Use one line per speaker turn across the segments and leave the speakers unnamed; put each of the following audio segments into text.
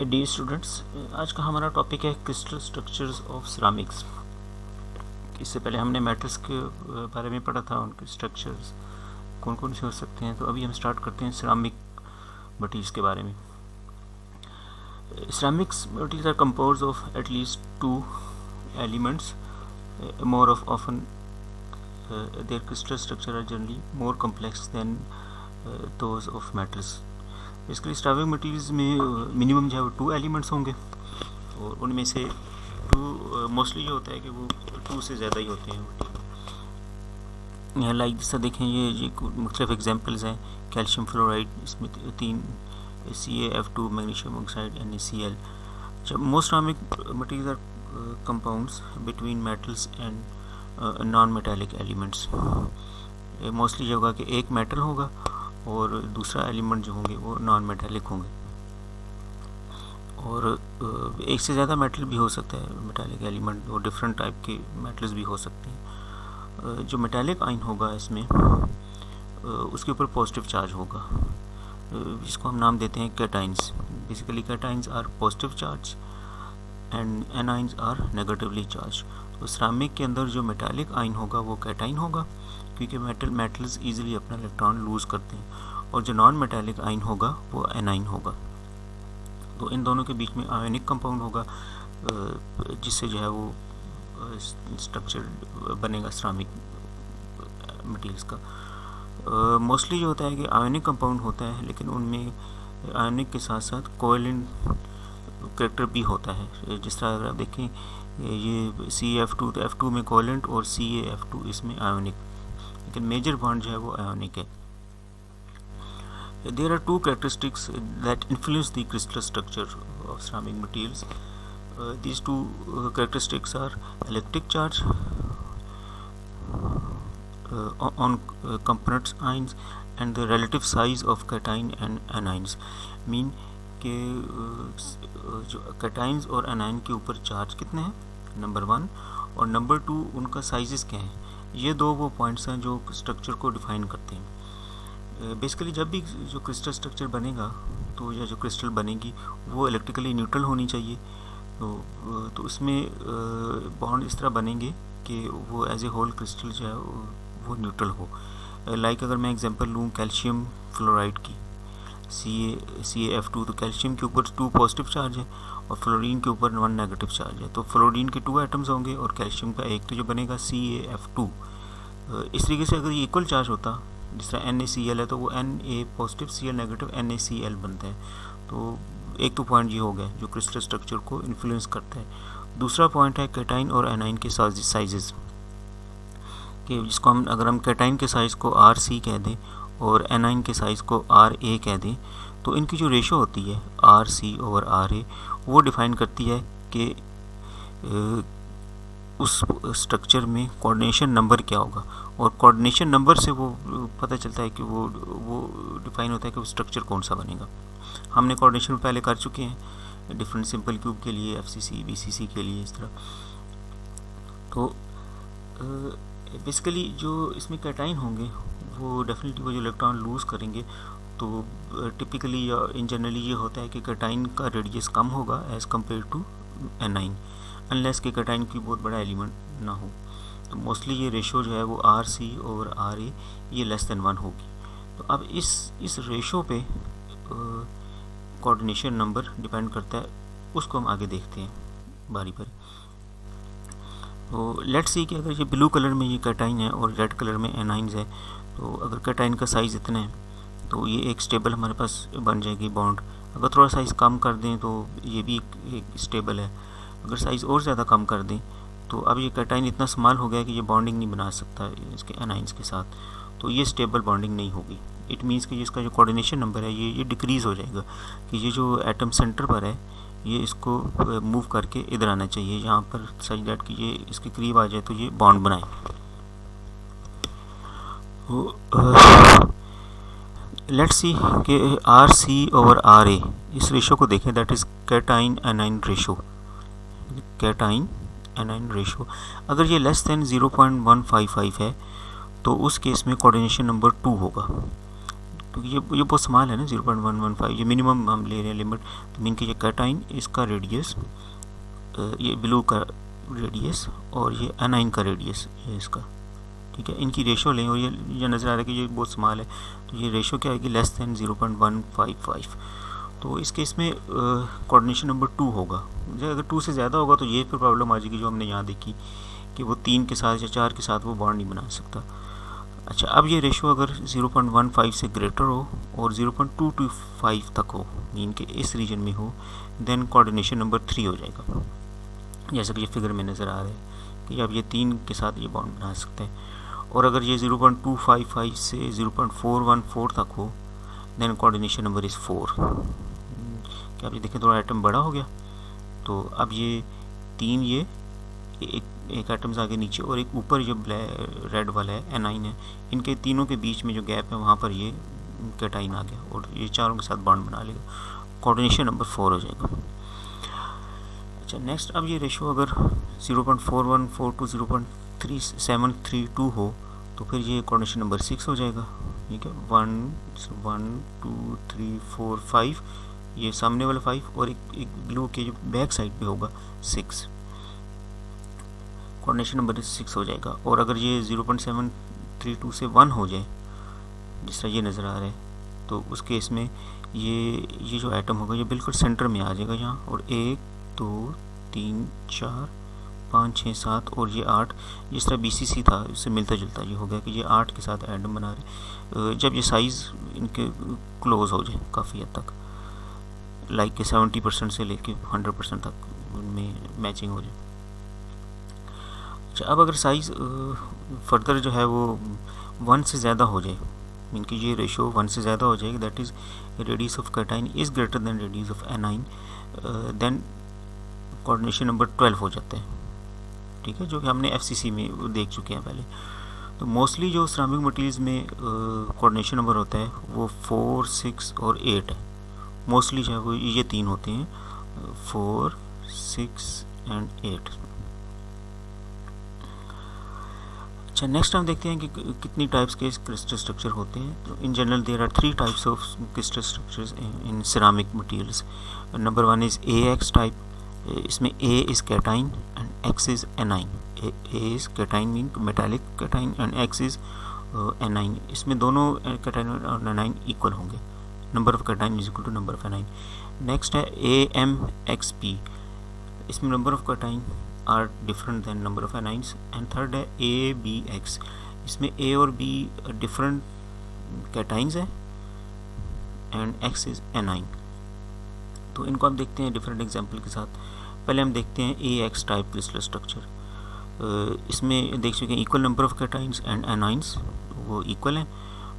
Dear students, आज का हमारा टॉपिक है क्रिस्टल स्ट्रक्चर्स ऑफ सिरामिक्स। इससे पहले हमने मेटल्स के बारे में पढ़ा था, उनके स्ट्रक्चर्स कौन कौन से हो सकते हैं। तो अभी हम स्टार्ट करते हैं सिरामिक मटीरियल्स के बारे में। Ceramics materials are composed of at least two elements, more of often their crystal structure are generally more complex than those of metals. Basically ceramic materials में मिनिमम जो है वो 2 एलिमेंट्स होंगे, और उनमें से 2 मोस्टली ये होता है कि वो 2 से ज़्यादा ही होते हैं। यहाँ लाइक जैसा देखें, ये मुख्तलिफ एग्जांपल्स हैं। कैल्शियम फ्लोराइड, इसमें 3 CaF2, मैग्नीशियम ऑक्साइड, NaCl। जब most ceramic materials are compounds between metals and non metallic elements. Mostly ये होगा कि एक मेटल होगा और दूसरा एलिमेंट जो होंगे वो नॉन मेटालिक होंगे, और एक से ज़्यादा मेटल भी हो सकता है मेटालिक एलिमेंट, और डिफरेंट टाइप के मेटल्स भी हो सकते हैं। जो मेटालिक आयन होगा इसमें उसके ऊपर पॉजिटिव चार्ज होगा, जिसको हम नाम देते हैं cations. Basically cations are positive charge and anions are negatively charge. तो सिरामिक के अंदर जो मेटालिक आयन होगा वो कैटाइन होगा, क्योंकि मेटल्स इजीली अपना इलेक्ट्रॉन लूज़ करते हैं, और जो नॉन मेटालिक आयन होगा वो एनाइन होगा। तो इन दोनों के बीच में आयोनिक कंपाउंड होगा, जिससे जो है वो स्ट्रक्चर बनेगा सिरामिक मटीरियल्स का। मोस्टली जो होता है कि आयोनिक कंपाउंड होता है, लेकिन उनमें आयोनिक के साथ साथ कोवेलेंट कैरेक्टर भी होता है। जिस तरह अगर आप देखें, ये CaF2, तो F2 में कोवेलेंट और CaF2 इसमें आयोनिक, लेकिन मेजर बॉन्ड जो है वो आयोनिक है। There are 2 characteristics that influence the crystal structure of ceramic materials. These 2 characteristics are electric charge on components ions and the relative size of cation and anions. Mean कि जो cations और A9 के ऊपर charge कितने हैं, number 1, और number 2 उनका sizes क्या हैं। ये 2 वो पॉइंट्स हैं जो स्ट्रक्चर को डिफाइन करते हैं। बेसिकली जब भी जो क्रिस्टल स्ट्रक्चर बनेगा, तो या जो क्रिस्टल बनेगी वो इलेक्ट्रिकली न्यूट्रल होनी चाहिए। तो उसमें बॉन्ड इस तरह बनेंगे कि वो एज ए होल क्रिस्टल जो है वो न्यूट्रल हो। लाइक अगर मैं एग्जांपल लूँ कैल्शियम फ्लोराइड की, CaF2, तो कैल्शियम के ऊपर 2 पॉजिटिव चार्ज है और फ्लोरीन के ऊपर 1 नेगेटिव चार्ज है। तो फ्लोरीन के 2 एटम्स होंगे और कैल्शियम का एक, तो जो बनेगा CaF2। इस तरीके से अगर ये इक्वल चार्ज होता, जिस तरह NaCl है तो वो Na positive, Cl negative, NaCl बनता है। तो एक तो पॉइंट ये हो गया जो क्रिस्टल स्ट्रक्चर को इन्फ्लुएंस करता है। दूसरा पॉइंट है कैटाइन और एनाइन के साइजेस, कि जिसको अगर हम कैटाइन के साइज़ को Rc कह दें और एनाइन के साइज़ को Ra कह दें, तो इनकी जो रेशो होती है Rc/Ra, वो डिफ़ाइन करती है कि उस स्ट्रक्चर में कोऑर्डिनेशन नंबर क्या होगा, और कोऑर्डिनेशन नंबर से वो पता चलता है कि वो डिफाइन होता है कि वो स्ट्रक्चर कौन सा बनेगा। हमने कोऑर्डिनेशन पहले कर चुके हैं डिफरेंट सिंपल क्यूब के लिए, FCC, BCC के लिए, इस तरह। तो बेसिकली जो इसमें कैटाइन होंगे वो डेफिनेटली वो जो इलेक्ट्रॉन लूज़ करेंगे। तो टिपिकली या इन जनरली ये होता है कि कैटाइन का रेडियस कम होगा as compare to anion, unless के कैटाइन की बहुत बड़ा एलिमेंट ना हो। तो मोस्टली ये रेशो जो है वो Rc/Ra ये लेस देन 1 होगी। तो अब इस रेशो पे कोऑर्डिनेशन नंबर डिपेंड करता है, उसको हम आगे देखते हैं बारी बारी। तो लेट्स सी कि अगर ये ब्लू कलर में ये कैटाइन है और रेड कलर में एनाइंस है, तो अगर कैटाइन का साइज़ इतना है तो ये एक स्टेबल हमारे पास बन जाएगी बॉन्ड। अगर थोड़ा साइज़ कम कर दें तो ये भी एक स्टेबल है। अगर साइज़ और ज़्यादा कम कर दें तो अब ये कैटाइन इतना स्मॉल हो गया कि ये बॉन्डिंग नहीं बना सकता इसके एनाइंस के साथ, तो ये स्टेबल बॉन्डिंग नहीं होगी। इट मीन्स कि इसका जो कोऑर्डिनेशन नंबर है ये डिक्रीज़ हो जाएगा, कि ये जो एटम सेंटर पर है ये इसको मूव करके इधर आना चाहिए, यहाँ पर सच दैट कि ये इसके करीब आ जाए तो ये बॉन्ड बनाए। लेट्स सी कि Rc/Ra इस रेशो को देखें, that is cation A9 ratio. Cation A9 ratio अगर ये लेस देन 0.155 है तो उस केस में कोऑर्डिनेशन नंबर 2 होगा। क्योंकि ये बहुत स्मॉल है ना 0.115, ये मिनिमम हम ले रहे हैं लिमिट, तो मीन कि ये कैटाइन इसका रेडियस, ये ब्लू का रेडियस और ये एनाइन का रेडियस है इसका, ठीक है। इनकी रेशो लें और ये नज़र आ रहा है कि ये बहुत स्मॉल है, तो ये रेशो क्या आएगी, लेस दैन 0.155। तो इस केस में कोऑर्डिनेशन नंबर 2 होगा। अगर 2 से ज़्यादा होगा तो ये फिर प्रॉब्लम आ जाएगी जो हमने यहाँ देखी कि वो 3 के साथ या 4 के साथ वो बॉन्ड नहीं बना सकता। अच्छा, अब ये रेशो अगर 0.15 से ग्रेटर हो और 0.225 तक हो, मीन के इस रीजन में हो, देन कोऑर्डिनेशन नंबर 3 हो जाएगा। जैसा कि ये फिगर में नज़र आ रहा है कि अब ये 3 के साथ ये बॉन्ड बना सकते हैं। और अगर ये 0.255 से 0.414 तक हो, देन कोऑर्डिनेशन नंबर इज़ 4। क्या आप ये देखें, थोड़ा एटम बड़ा हो गया, तो अब ये 3 ये एक एटम्स आगे नीचे और एक ऊपर जो रेड वाला है एनाइन है, इनके तीनों के बीच में जो गैप है वहाँ पर ये कैटाइन आ गया और ये चारों के साथ बॉन्ड बना लेगा, कोऑर्डिनेशन नंबर 4 हो जाएगा। अच्छा, नेक्स्ट अब ये रेशो अगर 0.4142 टू 0.3732 हो तो फिर ये कोऑर्डिनेशन नंबर 6 हो जाएगा, ठीक है। 1 2 3 4 5, ये सामने वाला 5 और एक ब्लू के जो बैक साइड पे होगा 6, कोऑर्डिनेशन नंबर 6 हो जाएगा। और अगर ये 0.732 से 1 हो जाए, जिस तरह ये नज़र आ रहा है, तो उस केस में ये जो एटम होगा ये बिल्कुल सेंटर में आ जाएगा यहाँ, और 1 2 3 4 5 6 7 और ये 8, जिस तरह BCC था उससे मिलता जुलता ये हो गया कि ये 8 के साथ एटम बना रहे। जब ये साइज़ इनके क्लोज हो जाए काफ़ी हद तक, लाइक के 70% से लेके 100% तक उनमें मैचिंग हो जाए। अच्छा, अब अगर साइज़ फर्दर जो है वो 1 से ज़्यादा हो जाए, मीन कि ये रेशो 1 से ज़्यादा हो जाएगी, that is radius of cation is greater than radius of anion, then coordination number 12 हो जाता है, ठीक है, जो कि हमने FCC में देख चुके हैं पहले। तो मोस्टली जो सिरेमिक मटेरियल्स में कोऑर्डिनेशन नंबर होता है वो 4 6 और 8 है। मोस्टली जो है वो ये 3 होते हैं, 4 6 एंड 8। अच्छा, नेक्स्ट हम देखते हैं कि कितनी टाइप्स के क्रिस्टल स्ट्रक्चर होते हैं। तो in general there are 3 types of crystal structures in ceramic materials. Number 1 is AX type, इसमें A is cation and X is anion. A is cation mean metallic cation and X is anion. इसमें दोनों cation और anion equal होंगे, number of cation is equal to number of anion. Next है AMXP, इसमें number of cation are different than number of anions. And third है ABX, इसमें A और B different cations हैं एंड X इज़ एनाइन। तो इनको हम देखते हैं डिफरेंट एग्जांपल के साथ। पहले हम देखते हैं AX टाइप क्रिस्टल स्ट्रक्चर। इसमें देख चुके हैं equal number of cations and anions, वो इक्वल हैं।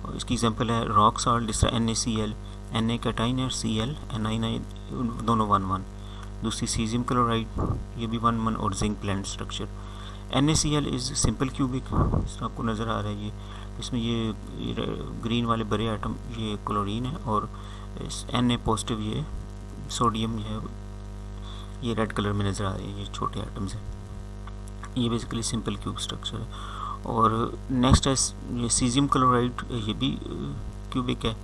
और इसकी एग्जांपल है रॉक सॉल्ट, जिस तरह NaCl, Na कैटाइन है और Cl एनाइन है, दोनों 1 1। दूसरी सीजियम क्लोराइड, ये भी 1 1 और zinc blende structure. NaCl is simple cubic, आपको नज़र आ रहा है ये, इसमें ये ग्रीन वाले बड़े आइटम ये क्लोरीन है और Na पॉजिटिव ये सोडियम है, ये रेड कलर में नज़र आ रहे हैं, ये छोटे आइटम्स हैं। ये बेसिकली सिंपल क्यूब स्ट्रक्चर है। और नेक्स्ट है ये सीजियम क्लोराइड, ये भी क्यूबिक है,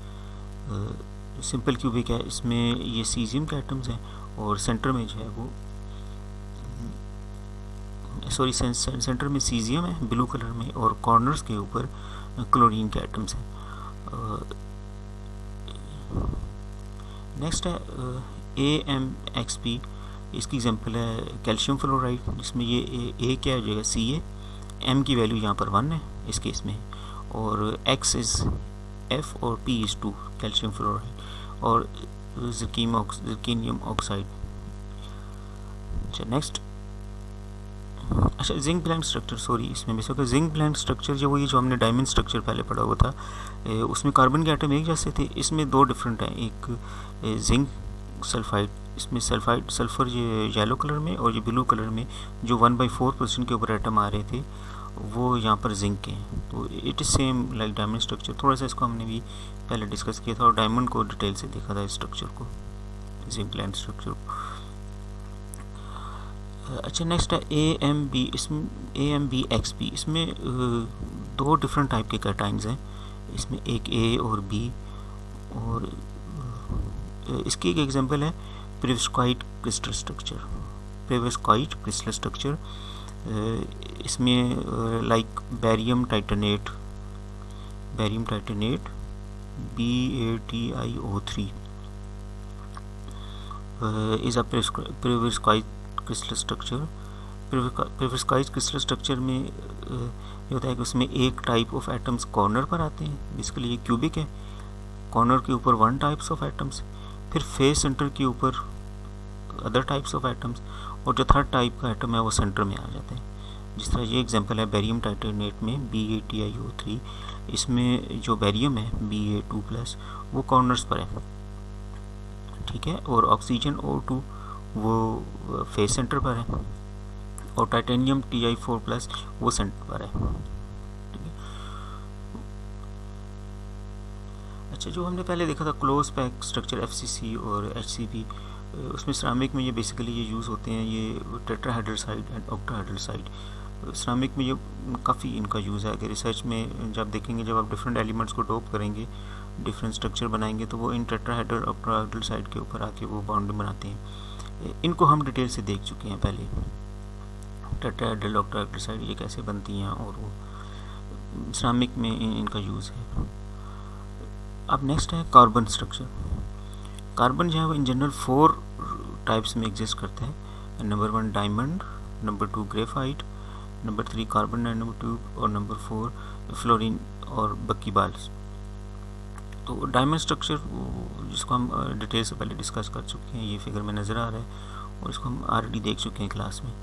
सिंपल क्यूबिक है। इसमें ये सीजियम के आइटम्स हैं और सेंटर में जो है वो सेंटर में सीजियम है ब्लू कलर में और कॉर्नर्स के ऊपर क्लोरीन के आइटम्स हैं। नेक्स्ट है AMXP, इसकी एग्जांपल है कैल्शियम फ्लोराइड, जिसमें ये A क्या हो जाएगा Ca, M की वैल्यू यहाँ पर 1 है इस केस में, और X इज़ F और P इज़ 2 कैल्शियम फ्लोराइड और ज़िरकीनियम ऑक्साइड। अच्छा, नेक्स्ट, अच्छा जिंक ब्लेंड स्ट्रक्चर, सॉरी इसमें मिस हो गया। जिंक ब्लेंड स्ट्रक्चर जो ये जो हमने डायमंड स्ट्रक्चर पहले पढ़ा हुआ था, उसमें कार्बन के आइटम एक जैसे थे, इसमें 2 डिफरेंट हैं। एक जिंक सल्फाइड, इसमें सल्फ़र ये येलो कलर में और ये ब्लू कलर में जो 1/4% के ऊपर आइटम आ रहे थे वो यहाँ पर जिंक के हैं। तो it is same like diamond structure, थोड़ा सा इसको हमने भी पहले डिस्कस किया था और डायमंड को डिटेल से देखा था इस स्ट्रक्चर को, जिंक ब्लेंड स्ट्रक्चर को। अच्छा, नेक्स्ट है AMB, इसमें AMBXP, इसमें 2 डिफरेंट टाइप के कैटाइंस हैं। इसमें एक A और B, और इसकी एक एग्जांपल है perovskite crystal structure. Perovskite crystal structure इसमें like barium titanate BaTiO3 is a perovskite crystal structure. Perovskite crystal structure में ये होता है कि उसमें एक टाइप ऑफ एटम्स कॉर्नर पर आते हैं, बेसिकली ये क्यूबिक है, कॉर्नर के ऊपर वन टाइप्स ऑफ एटम्स, फिर फेस सेंटर के ऊपर अदर टाइप्स ऑफ एटम्स, और जो थर्ड टाइप का एटम है वो सेंटर में आ जाते हैं। जिस तरह ये एग्जांपल है बैरियम टाइटेनेट में BaTiO3, इसमें जो बैरियम है Ba2+ वो कॉर्नर्स पर है, ठीक है, और ऑक्सीजन O2 वो फेस सेंटर पर है, और टाइटेनियम Ti4+ वो सेंटर पर है, ठीक है। अच्छा, जो हमने पहले देखा था क्लोज पैक स्ट्रक्चर FCC और HCP, उसमें सिरामिक में ये बेसिकली ये यूज़ होते हैं, ये टेट्राहाइड्रोसाइड एंड ऑक्टाहाइड्रोसाइड। सिरामिक में ये काफ़ी इनका यूज़ है कि रिसर्च में जब देखेंगे, जब आप डिफरेंट एलिमेंट्स को डोप करेंगे, डिफरेंट स्ट्रक्चर बनाएंगे, तो वो इन टेट्राहाइड्रो ऑक्टाहाइड्रोसाइड के ऊपर आके वो बाउंड्री बनाते हैं। इनको हम डिटेल से देख चुके हैं पहले, टेट्राहाइड्रो ऑक्टाहाइड्रोसाइड ये कैसे बनती हैं, और वो सिरामिक में इनका यूज़ है। अब नेक्स्ट है कार्बन स्ट्रक्चर। कार्बन जो है वो इन जनरल 4 टाइप्स में एग्जिस्ट करता है। Number 1 diamond, number 2 graphite, number 3 carbon nanotube, और नंबर 4 फ्लोरीन और बक्कीबाल्स। तो डायमंड स्ट्रक्चर जिसको हम डिटेल से पहले डिस्कस कर चुके हैं, ये फिगर में नज़र आ रहा है, और इसको हम ऑलरेडी देख चुके हैं क्लास में।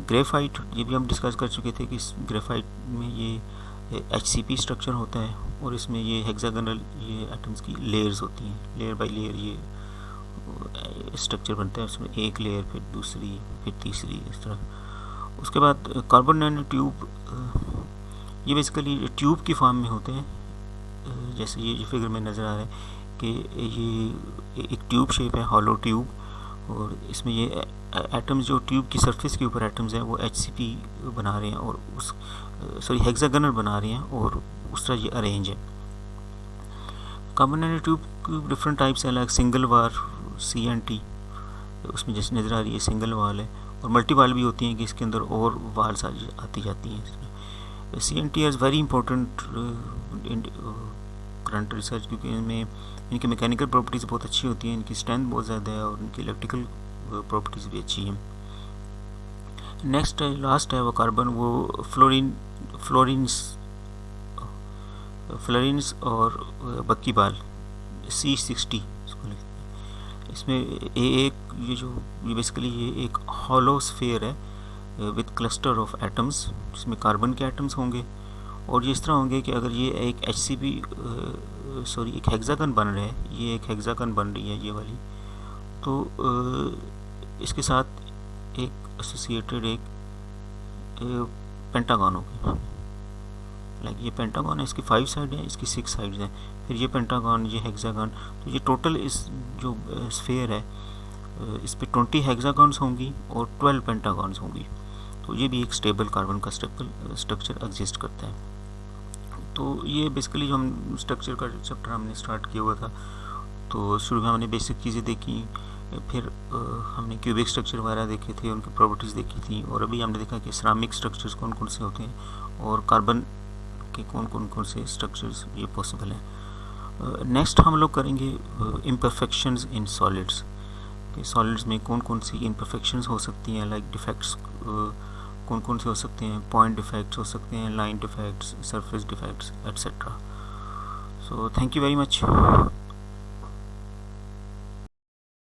ग्रेफाइट ये भी हम डिस्कस कर चुके थे कि इस ग्रेफाइट में ये HCP स्ट्रक्चर होता है, और इसमें ये हेक्सागोनल ये एटम्स की लेयर्स होती हैं, लेयर बाय लेयर ये स्ट्रक्चर बनता है, उसमें एक लेयर, फिर दूसरी, फिर तीसरी, इस तरह। उसके बाद कार्बन नैनो ट्यूब, ये बेसिकली ट्यूब की फॉर्म में होते हैं, जैसे ये फिगर में नज़र आ रहा है कि ये एक ट्यूब शेप है, हॉलो ट्यूब, और इसमें ये एटम्स जो ट्यूब की सरफेस के ऊपर एटम्स हैं वो HCP बना रहे हैं, और उस हेक्सागोनल बना रहे हैं, और उस तरह ये अरेंज है। कार्बन नैनो ट्यूब की डिफरेंट टाइप्स हैं, लाइक सिंगल वाल CNT, उसमें जैसे नज़र आ रही है सिंगल वाल है, और मल्टी वाल भी होती हैं कि इसके अंदर और वाल्स आती जाती हैं। CNT is very important in current research, क्योंकि इनमें इनकी मैकेनिकल प्रॉपर्टीज़ बहुत अच्छी होती हैं, इनकी स्ट्रेंथ बहुत ज़्यादा है, और इनकी इलेक्ट्रिकल प्रॉपर्टीज़ भी अच्छी हैं। नेक्स्ट है, लास्ट है वो कार्बन, वो फ्लोरीन्स और बक्कीबाल C60 इसको लिखते हैं। इसमें ये बेसिकली ये एक हॉलो स्फीयर है विद क्लस्टर ऑफ एटम्स, जिसमें कार्बन के एटम्स होंगे, और ये इस तरह होंगे कि अगर ये एक एक हेक्सागन बन रहा है, ये एक हेक्सागन बन रही है ये वाली, तो इसके साथ एक एसोसिएटेड एक पेंटागन होगी, लाइक ये पेंटागन है, इसकी 5 साइड हैं, इसकी 6 साइड्स हैं, फिर ये पेंटागन, ये हेक्सागन, तो ये टोटल इस जो स्फीयर है इस पे 20 हेक्सागन्स होंगी और 12 पेंटागन्स होंगी। तो ये भी एक स्टेबल कार्बन का स्ट्रक्चर एग्जिस्ट करता है। तो ये बेसिकली जो हम स्ट्रक्चर का चैप्टर हमने स्टार्ट किया हुआ था, तो शुरू में हमने बेसिक चीज़ें देखी, फिर हमने क्यूबिक स्ट्रक्चर वगैरह देखे थे, उनकी प्रॉपर्टीज़ देखी थी, और अभी हमने देखा कि सिरामिक स्ट्रक्चर्स कौन कौन से होते हैं, और कार्बन के कौन से स्ट्रक्चर्स ये पॉसिबल हैं। नेक्स्ट हम लोग करेंगे इम्परफेक्शंस इन सॉलिड्स, कि सॉलिड्स में कौन कौन सी इम्परफेक्शंस हो सकती हैं, लाइक डिफेक्ट्स कौन कौन से हो सकते हैं, पॉइंट डिफेक्ट्स हो सकते हैं, line defects, surface defects, etcetera. So thank you very much.